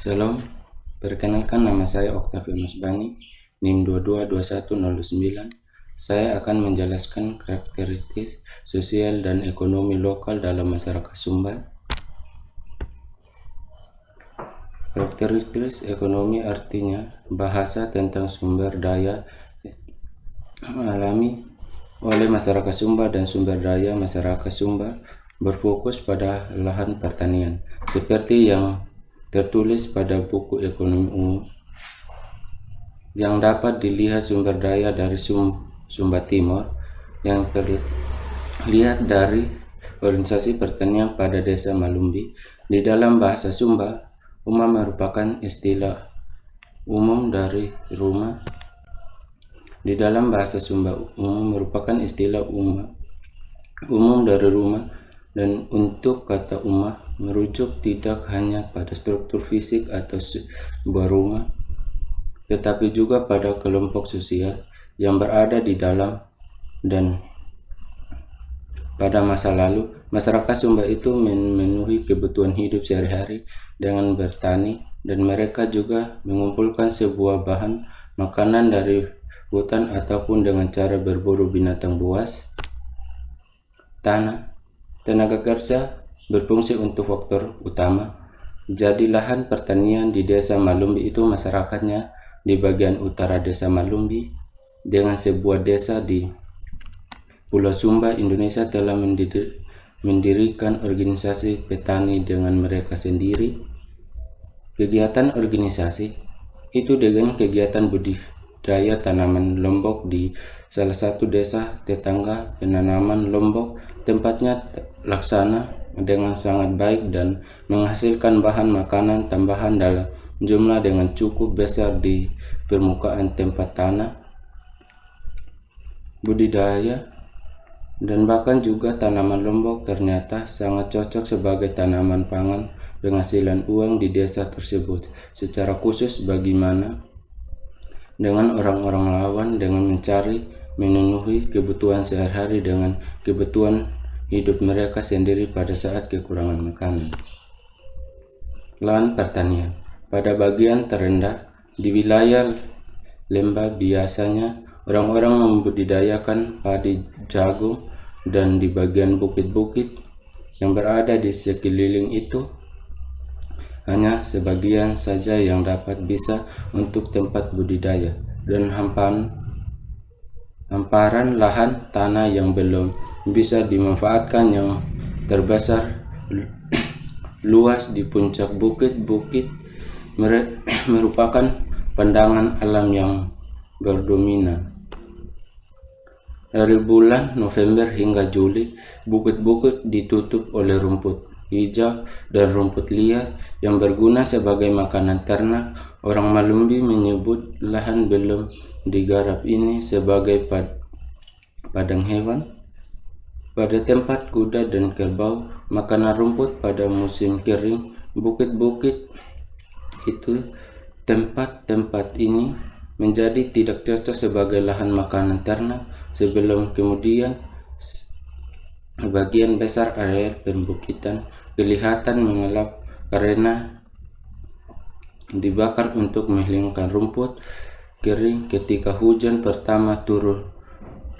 Salam, perkenalkan nama saya Octavianus Bani, NIM 222109. Saya akan menjelaskan karakteristik sosial dan ekonomi lokal dalam masyarakat Sumba. Karakteristik ekonomi artinya bahasa tentang sumber daya alami oleh masyarakat Sumba dan sumber daya masyarakat Sumba berfokus pada lahan pertanian, seperti yang tertulis pada buku ekonomi umum. Yang dapat dilihat sumber daya dari Sumba Timur yang terlihat dari organisasi pertanian pada desa Malumbi. Di dalam bahasa Sumba, umah merupakan istilah umum dari rumah. Di dalam bahasa Sumba, umum merupakan istilah umum dari rumah, dan untuk kata umah merujuk tidak hanya pada struktur fisik atau sebuah rumah, tetapi juga pada kelompok sosial yang berada di dalam. Dan pada masa lalu, masyarakat Sumba itu memenuhi kebutuhan hidup sehari-hari dengan bertani, dan mereka juga mengumpulkan sebuah bahan makanan dari hutan ataupun dengan cara berburu binatang buas. Tenaga kerja berfungsi untuk faktor utama. Jadi lahan pertanian di desa Malumbi itu masyarakatnya di bagian utara desa Malumbi dengan sebuah desa di Pulau Sumba, Indonesia telah mendirikan organisasi petani dengan mereka sendiri. Kegiatan organisasi itu dengan kegiatan budidaya tanaman lombok di salah satu desa tetangga. Penanaman lombok tempatnya laksana dengan sangat baik dan menghasilkan bahan makanan tambahan dalam jumlah dengan cukup besar di permukaan tempat tanah. Budidaya dan bahkan juga tanaman lombok ternyata sangat cocok sebagai tanaman pangan penghasilan uang di desa tersebut. Secara khusus bagaimana dengan orang-orang lawan dengan mencari memenuhi kebutuhan sehari-hari dengan kebutuhan hidup mereka sendiri pada saat kekurangan makanan. Lahan pertanian pada bagian terendah di wilayah lembah biasanya orang-orang membudidayakan padi jagung, dan di bagian bukit-bukit yang berada di sekeliling itu hanya sebagian saja yang dapat bisa untuk tempat budidaya, dan hamparan lahan tanah yang belum bisa dimanfaatkan yang terbesar luas di puncak bukit-bukit merupakan pandangan alam yang berdominan. Dari bulan November hingga Juli, bukit-bukit ditutup oleh rumput hijau dan rumput liar yang berguna sebagai makanan ternak. Orang Malumbi menyebut lahan belum digarap ini sebagai padang hewan. Pada tempat kuda dan kerbau makanan rumput pada musim kering, bukit-bukit itu tempat ini menjadi tidak cocok sebagai lahan makanan ternak. Sebelum kemudian bagian besar area perbukitan kelihatan mengelap karena dibakar untuk menghilangkan rumput kering. Ketika hujan pertama turun,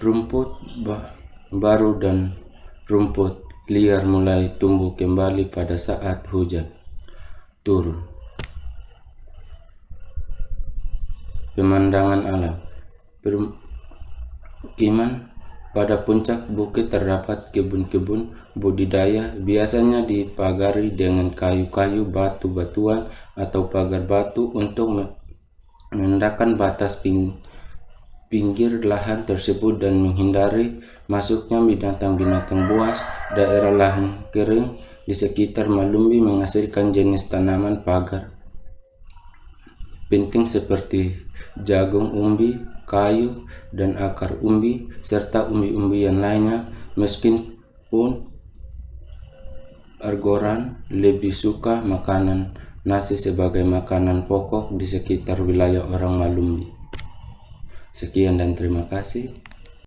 rumput baru dan rumput liar mulai tumbuh kembali pada saat hujan turun. Pemandangan alam permukiman pada puncak bukit terdapat kebun-kebun budidaya, biasanya dipagari dengan kayu-kayu, batu-batuan atau pagar batu untuk menandakan batas pinggir lahan tersebut dan menghindari masuknya binatang-binatang buas. Daerah lahan kering di sekitar Malumbi menghasilkan jenis tanaman pagar penting seperti jagung umbi, kayu, dan akar umbi, serta umbi-umbian lainnya. Meskipun Argoran lebih suka makanan nasi sebagai makanan pokok di sekitar wilayah orang Malumbi. Sekian dan terima kasih.